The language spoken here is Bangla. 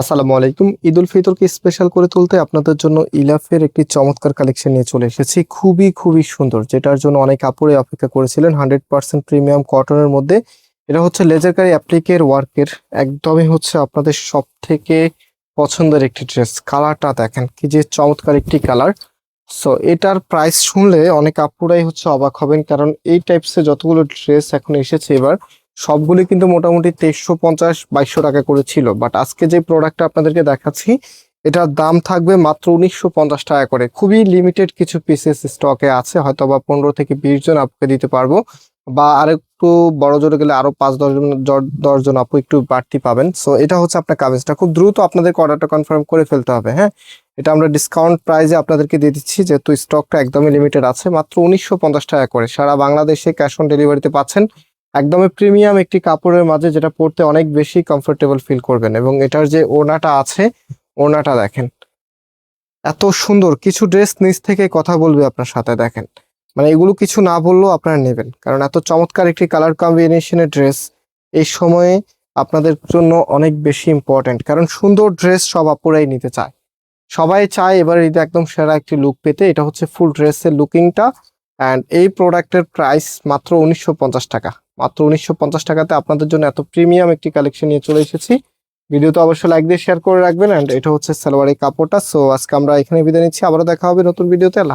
আসসালামু আলাইকুম। ঈদ উল ফিতরকে স্পেশাল করে তুলতে আপনাদের জন্য ইলাফের একটি চমৎকার কালেকশন নিয়ে চলে এসেছি। খুবই খুবই সুন্দর, যেটার জন্য অনেক আপুরে অপেক্ষা করেছিলেন। 100% প্রিমিয়াম কটনের মধ্যে এটা হচ্ছে লেজারকারি অ্যাপ্লিকের ওয়ার্কের, একদমই হচ্ছে আপনাদের সব থেকে পছন্দের একটি ড্রেস। কালারটা দেখেন কি যে চমৎকার একটি কালার। সো এটার প্রাইস শুনলে অনেক আপুরাই হচ্ছে অবাক হবেন, কারণ এই টাইপসের যতগুলো ড্রেস এখন এসেছে এবার সবগুলি কিন্তু মোটামুটি 2350-2200 টাকা করে ছিল। বাট আজকে যে প্রোডাক্টটা আপনাদেরকে দেখাচ্ছি এটার দাম থাকবে মাত্র 1950 টাকা করে। খুবই লিমিটেড কিছু পিসেস স্টকে আছে, হয়তো বা 15 থেকে 20 জন আপুকে দিতে পারবো, বা আরেকটু বড় জোরে গেলে আরো 5-10 জন আপু একটু বাড়তি পাবেন। সো এটা হচ্ছে আপনার কাগজটা, খুব দ্রুত আপনাদের অর্ডারটা কনফার্ম করে ফেলতে হবে। হ্যাঁ, এটা আমরা ডিসকাউন্ট প্রাইসে আপনাদেরকে দিয়ে দিচ্ছি, যেহেতু স্টকটা একদমই লিমিটেড আছে। মাত্র 1950 টাকা করে সারা বাংলাদেশে ক্যাশ অন ডেলিভারিতে পাচ্ছেন। একদমই প্রিমিয়াম একটি কাপড়ের মাঝে, যেটা পরতে অনেক বেশি কমফোর্টেবল ফিল করবেন। এবং এটার যে ওড়নাটা আছে, ওড়নাটা দেখেন এত সুন্দর। কিছু ড্রেস নিচ থেকে কথা বলবে আপনার সাথে, দেখেন মানে এগুলো কিছু না বললেও আপনারা নেবেন, কারণ এত চমৎকার একটি কালার কম্বিনেশনের ড্রেস এই সময়ে আপনাদের জন্য অনেক বেশি ইম্পর্টেন্ট। কারণ সুন্দর ড্রেস সব আপুরাই নিতে চায়, সবাই চায় এবার ঈদে একদম সেরা একটি লুক পেতে। এটা হচ্ছে ফুল ড্রেসের লুকিংটা। অ্যান্ড এই প্রোডাক্টের প্রাইস মাত্র 1950 টাকা। মাত্র 1950 টাকাতে আপনাদের জন্য এত প্রিমিয়াম একটি কালেকশন নিয়ে চলে এসেছি। ভিডিওতে অবশ্যই লাইক দিয়ে শেয়ার করে রাখবেন। অ্যান্ড এটা হচ্ছে সালোয়ারের কাপড়টা। সো আজকে আমরা এখানে বিদায় নিচ্ছি, আবারও দেখা হবে নতুন ভিডিওতে। আল্লাহ হাফেজ।